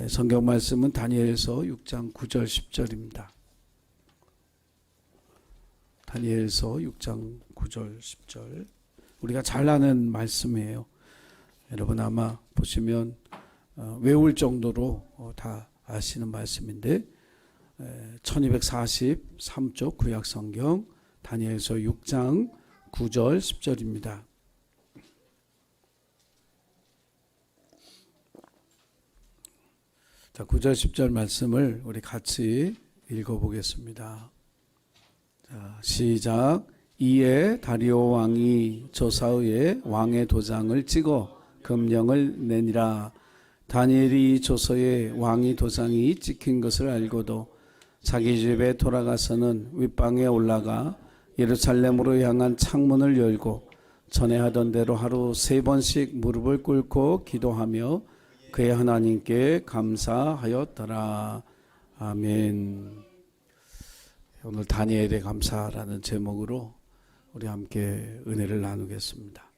성경 말씀은 다니엘서 6장 9절 10절입니다. 다니엘서 6장 9절 10절. 우리가 잘 아는 말씀이에요. 여러분 아마 보시면 외울 정도로 다 아시는 말씀인데 1243쪽 구약성경 다니엘서 6장 9절 10절입니다. 자, 9절 10절 말씀을 우리 같이 읽어보겠습니다. 자, 시작. 이에 다리오 왕이 조사의에 왕의 도장을 찍어 금령을 내니라. 다니엘이 조서에 왕의 도장이 찍힌 것을 알고도 자기 집에 돌아가서는 윗방에 올라가 예루살렘으로 향한 창문을 열고 전에 하던 대로 하루 3번씩 무릎을 꿇고 기도하며 그의 하나님께 감사하였더라. 아멘. 오늘 다니엘의 감사라는 제목으로 우리 함께 은혜를 나누겠습니다.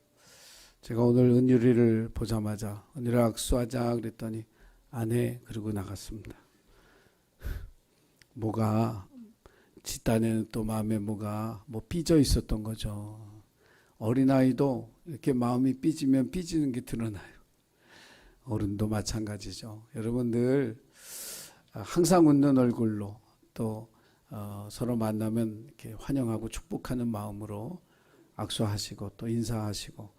제가 오늘 은유리를 보자마자 은유리 악수하자 그랬더니 안 해 그러고 나갔습니다. 뭐가 뒷단에는 또 마음에 뭐가 삐져 있었던 거죠. 어린아이도 이렇게 마음이 삐지면 삐지는 게 드러나요. 어른도 마찬가지죠. 여러분들 항상 웃는 얼굴로 또 서로 만나면 이렇게 환영하고 축복하는 마음으로 악수하시고 또 인사하시고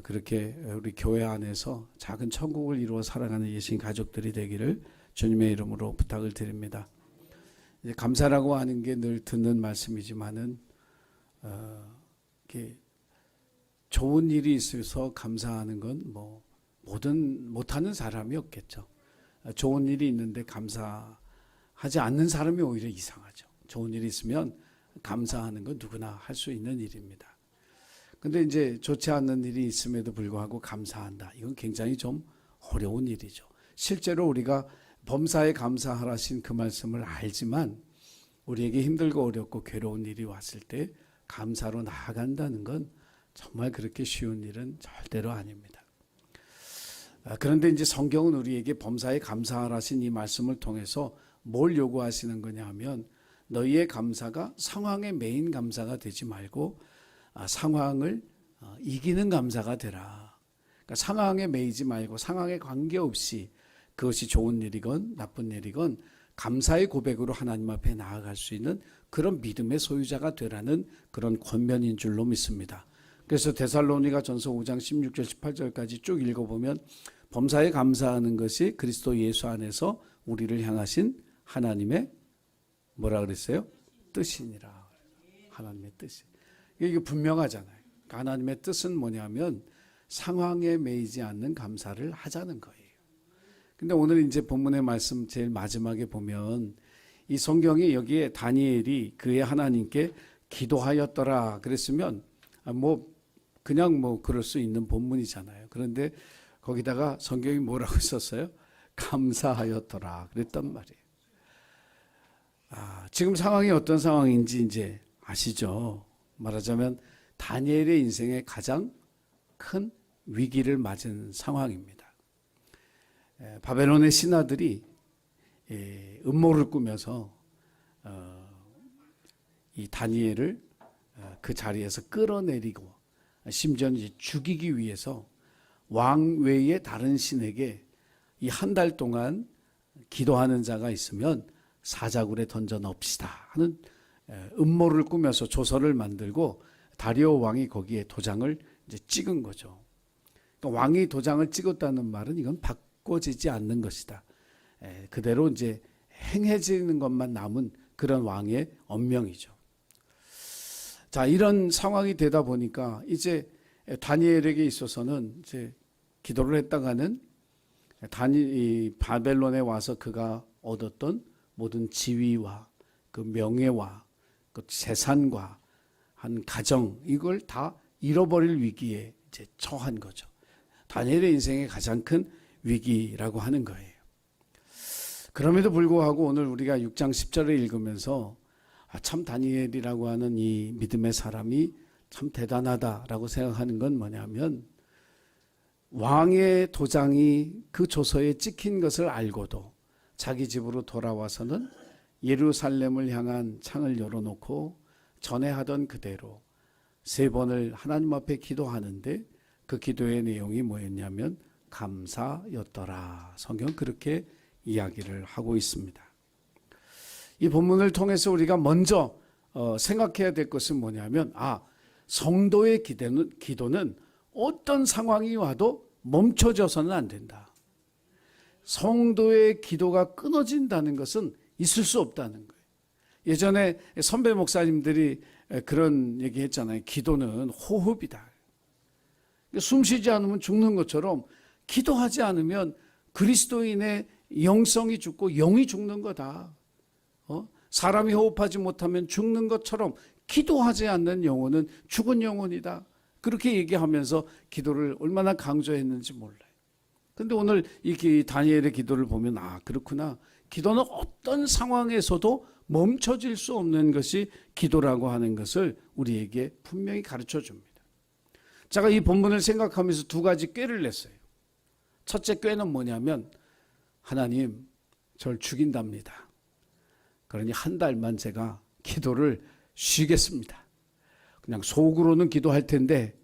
그렇게 우리 교회 안에서 작은 천국을 이루어 살아가는 예신 가족들이 되기를 주님의 이름으로 부탁을 드립니다. 이제 감사라고 하는 게 늘 듣는 말씀이지만은 이렇게 좋은 일이 있어서 감사하는 건 뭐 못하는 사람이 없겠죠. 좋은 일이 있는데 감사하지 않는 사람이 오히려 이상하죠. 좋은 일이 있으면 감사하는 건 누구나 할 수 있는 일입니다. 근데 이제 좋지 않는 일이 있음에도 불구하고 감사한다. 이건 굉장히 좀 어려운 일이죠. 실제로 우리가 범사에 감사하라신 그 말씀을 알지만 우리에게 힘들고 어렵고 괴로운 일이 왔을 때 감사로 나아간다는 건 정말 그렇게 쉬운 일은 절대로 아닙니다. 그런데 이제 성경은 우리에게 범사에 감사하라신 이 말씀을 통해서 뭘 요구하시는 거냐 하면 너희의 감사가 상황에 매인 감사가 되지 말고 상황을 이기는 감사가 되라. 그러니까 상황에 매이지 말고 상황에 관계없이 그것이 좋은 일이건 나쁜 일이건 감사의 고백으로 하나님 앞에 나아갈 수 있는 그런 믿음의 소유자가 되라는 그런 권면인 줄로 믿습니다. 그래서 데살로니가 전서 5장 16절 18절까지 쭉 읽어보면 범사에 감사하는 것이 그리스도 예수 안에서 우리를 향하신 하나님의 뭐라 그랬어요? 뜻이니라. 하나님의 뜻이. 이게 분명하잖아요. 하나님의 뜻은 뭐냐면 상황에 매이지 않는 감사를 하자는 거예요. 근데 오늘 이제 본문의 말씀 제일 마지막에 보면 이 성경이 여기에 다니엘이 그의 하나님께 기도하였더라 그랬으면 그냥 그럴 수 있는 본문이잖아요. 그런데 거기다가 성경이 뭐라고 썼어요? 감사하였더라 그랬단 말이에요. 지금 상황이 어떤 상황인지 이제 아시죠? 말하자면 다니엘의 인생의 가장 큰 위기를 맞은 상황입니다. 바벨론의 신하들이 음모를 꾸며서 이 다니엘을 그 자리에서 끌어내리고 심지어는 이제 죽이기 위해서 왕 외에 다른 신에게 이 한 달 동안 기도하는 자가 있으면 사자굴에 던져 넣읍시다 하는 음모를 꾸며서 조서를 만들고 다리오 왕이 거기에 도장을 이제 찍은 거죠. 그러니까 왕이 도장을 찍었다는 말은 이건 바꿔지지 않는 것이다. 그대로 이제 행해지는 것만 남은 그런 왕의 언명이죠. 자, 이런 상황이 되다 보니까 이제 다니엘에게 있어서는 이제 기도를 했다가는 이 바벨론에 와서 그가 얻었던 모든 지위와 그 명예와 그 재산과 한 가정 이걸 다 잃어버릴 위기에 이제 처한 거죠. 다니엘의 인생의 가장 큰 위기라고 하는 거예요. 그럼에도 불구하고 오늘 우리가 6장 10절을 읽으면서 참 다니엘이라고 하는 이 믿음의 사람이 참 대단하다라고 생각하는 건 뭐냐면 왕의 도장이 그 조서에 찍힌 것을 알고도 자기 집으로 돌아와서는 예루살렘을 향한 창을 열어놓고 전에 하던 그대로 3번을 하나님 앞에 기도하는데 그 기도의 내용이 뭐였냐면 감사였더라. 성경 그렇게 이야기를 하고 있습니다. 이 본문을 통해서 우리가 먼저 생각해야 될 것은 뭐냐면 성도의 기도는 어떤 상황이 와도 멈춰져서는 안 된다. 성도의 기도가 끊어진다는 것은 있을 수 없다는 거예요. 예전에 선배 목사님들이 그런 얘기 했잖아요. 기도는 호흡이다. 숨 쉬지 않으면 죽는 것처럼 기도하지 않으면 그리스도인의 영성이 죽고 영이 죽는 거다. 사람이 호흡하지 못하면 죽는 것처럼 기도하지 않는 영혼은 죽은 영혼이다. 그렇게 얘기하면서 기도를 얼마나 강조했는지 몰라요. 그런데 오늘 이 다니엘의 기도를 보면 그렇구나. 기도는 어떤 상황에서도 멈춰질 수 없는 것이 기도라고 하는 것을 우리에게 분명히 가르쳐 줍니다. 제가 이 본문을 생각하면서 2가지 꾀를 냈어요. 첫째 꾀는 뭐냐면 하나님 저를 죽인답니다. 그러니 한 달만 제가 기도를 쉬겠습니다. 그냥 속으로는 기도할 텐데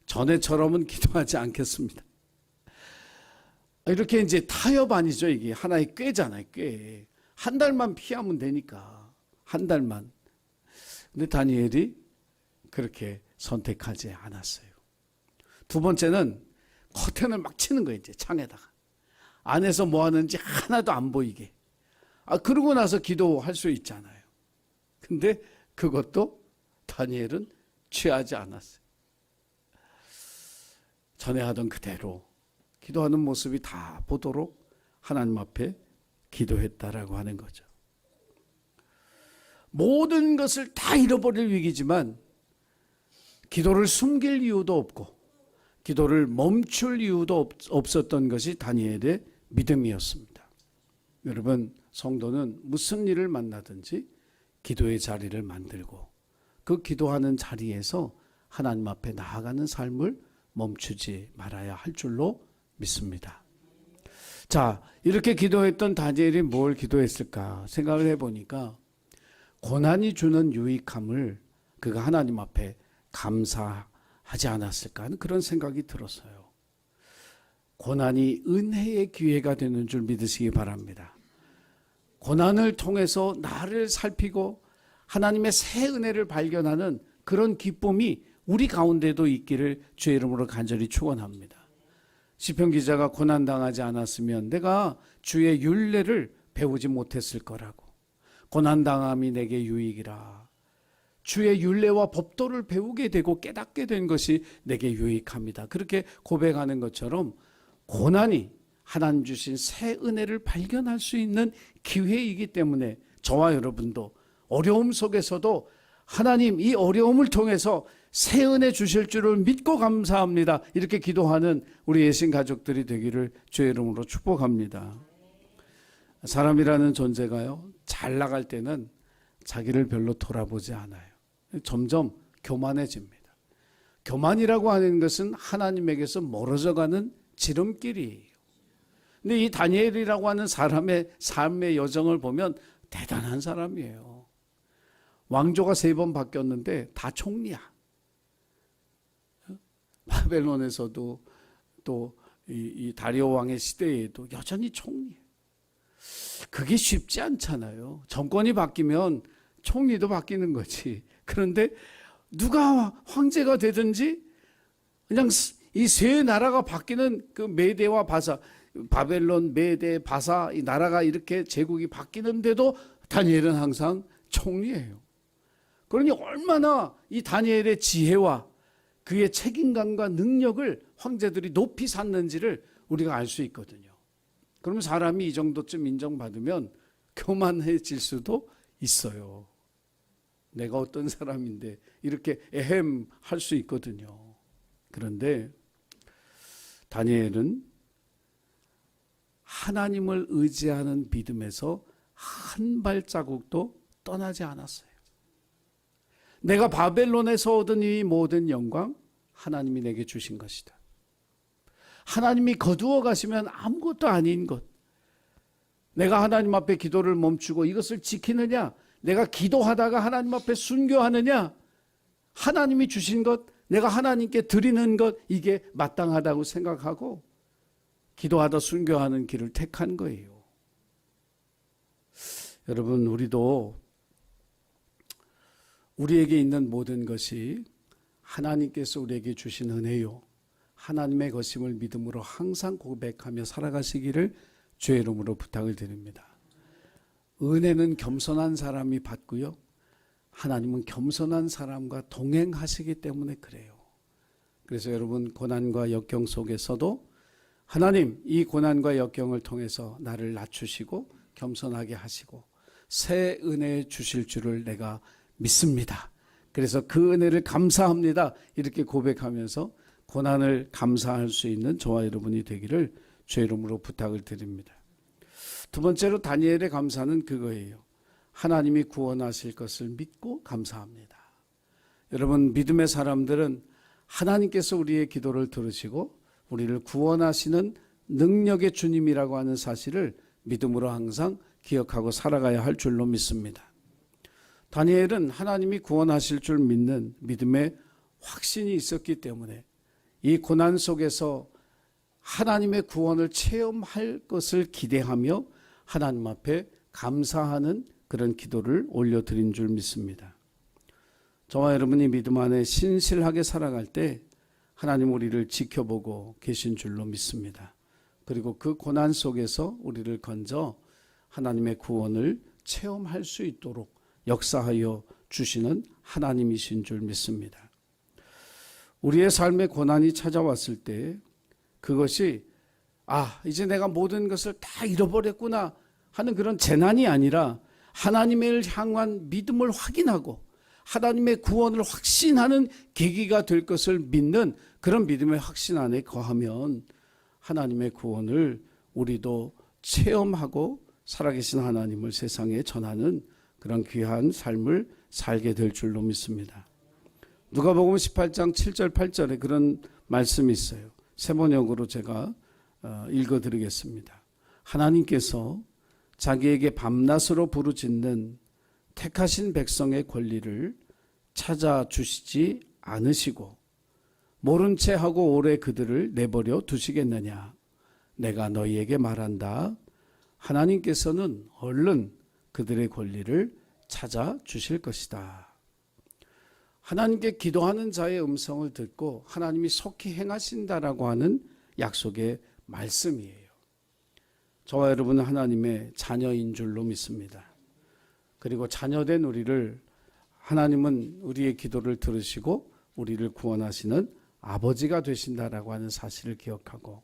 전에처럼은 기도하지 않겠습니다. 이렇게 이제 타협 아니죠. 이게 하나의 꾀잖아요. 꾀. 한 달만 피하면 되니까. 한 달만. 근데 다니엘이 그렇게 선택하지 않았어요. 2번째는 커튼을 막 치는 거예요. 이제 창에다가. 안에서 뭐 하는지 하나도 안 보이게. 그러고 나서 기도할 수 있잖아요. 근데 그것도 다니엘은 취하지 않았어요. 전에 하던 그대로 기도하는 모습이 다 보도록 하나님 앞에 기도했다라고 하는 거죠. 모든 것을 다 잃어버릴 위기지만 기도를 숨길 이유도 없고 기도를 멈출 이유도 없었던 것이 다니엘의 믿음이었습니다. 여러분, 성도는 무슨 일을 만나든지 기도의 자리를 만들고 그 기도하는 자리에서 하나님 앞에 나아가는 삶을 멈추지 말아야 할 줄로 믿습니다. 자, 이렇게 기도했던 다니엘이 뭘 기도했을까 생각을 해보니까 고난이 주는 유익함을 그가 하나님 앞에 감사하지 않았을까 하는 그런 생각이 들었어요. 고난이 은혜의 기회가 되는 줄 믿으시기 바랍니다. 고난을 통해서 나를 살피고 하나님의 새 은혜를 발견하는 그런 기쁨이 우리 가운데도 있기를 주의 이름으로 간절히 축원합니다. 시편 기자가 고난당하지 않았으면 내가 주의 율례를 배우지 못했을 거라고. 고난당함이 내게 유익이라. 주의 율례와 법도를 배우게 되고 깨닫게 된 것이 내게 유익합니다. 그렇게 고백하는 것처럼 고난이 하나님 주신 새 은혜를 발견할 수 있는 기회이기 때문에 저와 여러분도 어려움 속에서도 하나님 이 어려움을 통해서 새 은혜 주실 줄을 믿고 감사합니다. 이렇게 기도하는 우리 예신 가족들이 되기를 주의 이름으로 축복합니다. 사람이라는 존재가요, 잘 나갈 때는 자기를 별로 돌아보지 않아요. 점점 교만해집니다. 교만이라고 하는 것은 하나님에게서 멀어져가는 지름길이에요. 근데 이 다니엘이라고 하는 사람의 삶의 여정을 보면 대단한 사람이에요. 왕조가 3번 바뀌었는데 다 총리야. 바벨론에서도 또 이 다리오 왕의 시대에도 여전히 총리예요. 그게 쉽지 않잖아요. 정권이 바뀌면 총리도 바뀌는 거지. 그런데 누가 황제가 되든지 그냥 이 세 나라가 바뀌는 그 메대와 바사, 바벨론, 메대, 바사 이 나라가 이렇게 제국이 바뀌는데도 다니엘은 항상 총리예요. 그러니 얼마나 이 다니엘의 지혜와 그의 책임감과 능력을 황제들이 높이 샀는지를 우리가 알 수 있거든요. 그러면 사람이 이 정도쯤 인정받으면 교만해질 수도 있어요. 내가 어떤 사람인데 이렇게 할 수 있거든요. 그런데 다니엘은 하나님을 의지하는 믿음에서 한 발자국도 떠나지 않았어요. 내가 바벨론에서 얻은 이 모든 영광 하나님이 내게 주신 것이다. 하나님이 거두어 가시면 아무것도 아닌 것. 내가 하나님 앞에 기도를 멈추고 이것을 지키느냐, 내가 기도하다가 하나님 앞에 순교하느냐, 하나님이 주신 것, 내가 하나님께 드리는 것, 이게 마땅하다고 생각하고 기도하다 순교하는 길을 택한 거예요. 여러분, 우리도 우리에게 있는 모든 것이 하나님께서 우리에게 주신 은혜요, 하나님의 것임을 믿음으로 항상 고백하며 살아가시기를 주의 이름으로 부탁을 드립니다. 은혜는 겸손한 사람이 받고요, 하나님은 겸손한 사람과 동행하시기 때문에 그래요. 그래서 여러분, 고난과 역경 속에서도 하나님, 이 고난과 역경을 통해서 나를 낮추시고 겸손하게 하시고 새 은혜 주실 줄을 내가 믿습니다. 그래서 그 은혜를 감사합니다. 이렇게 고백하면서 고난을 감사할 수 있는 저와 여러분이 되기를 주의 이름으로 부탁을 드립니다. 두 번째로 다니엘의 감사는 그거예요. 하나님이 구원하실 것을 믿고 감사합니다. 여러분, 믿음의 사람들은 하나님께서 우리의 기도를 들으시고 우리를 구원하시는 능력의 주님이라고 하는 사실을 믿음으로 항상 기억하고 살아가야 할 줄로 믿습니다. 다니엘은 하나님이 구원하실 줄 믿는 믿음의 확신이 있었기 때문에 이 고난 속에서 하나님의 구원을 체험할 것을 기대하며 하나님 앞에 감사하는 그런 기도를 올려드린 줄 믿습니다. 저와 여러분이 믿음 안에 신실하게 살아갈 때 하나님 우리를 지켜보고 계신 줄로 믿습니다. 그리고 그 고난 속에서 우리를 건져 하나님의 구원을 체험할 수 있도록 역사하여 주시는 하나님이신 줄 믿습니다. 우리의 삶에 고난이 찾아왔을 때 그것이 이제 내가 모든 것을 다 잃어버렸구나 하는 그런 재난이 아니라 하나님을 향한 믿음을 확인하고 하나님의 구원을 확신하는 계기가 될 것을 믿는 그런 믿음의 확신 안에 거하면 하나님의 구원을 우리도 체험하고 살아계신 하나님을 세상에 전하는 그런 귀한 삶을 살게 될 줄로 믿습니다. 누가복음 18장 7절 8절에 그런 말씀이 있어요. 세번역으로 제가 읽어드리겠습니다. 하나님께서 자기에게 밤낮으로 부르짖는 택하신 백성의 권리를 찾아주시지 않으시고 모른 채 하고 오래 그들을 내버려 두시겠느냐. 내가 너희에게 말한다. 하나님께서는 얼른 그들의 권리를 찾아주실 것이다. 하나님께 기도하는 자의 음성을 듣고 하나님이 속히 행하신다라고 하는 약속의 말씀이에요. 저와 여러분은 하나님의 자녀인 줄로 믿습니다. 그리고 자녀된 우리를 하나님은 우리의 기도를 들으시고 우리를 구원하시는 아버지가 되신다라고 하는 사실을 기억하고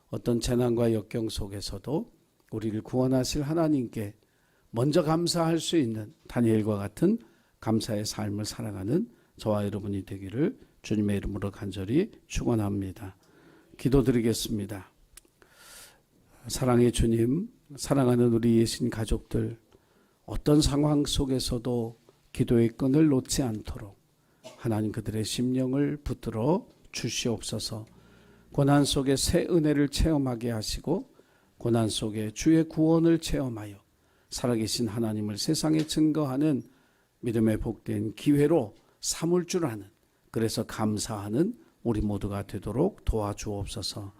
어떤 재난과 역경 속에서도 우리를 구원하실 하나님께 먼저 감사할 수 있는 다니엘과 같은 감사의 삶을 살아가는 저와 여러분이 되기를 주님의 이름으로 간절히 축원합니다. 기도드리겠습니다. 사랑의 주님, 사랑하는 우리 예신 가족들, 어떤 상황 속에서도 기도의 끈을 놓지 않도록 하나님 그들의 심령을 붙들어 주시옵소서. 고난 속에 새 은혜를 체험하게 하시고 고난 속에 주의 구원을 체험하여 살아계신 하나님을 세상에 증거하는 믿음의 복된 기회로 삼을 줄 아는, 그래서 감사하는 우리 모두가 되도록 도와주옵소서.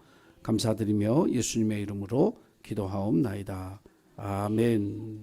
감사드리며 예수님의 이름으로 기도하옵나이다. 아멘.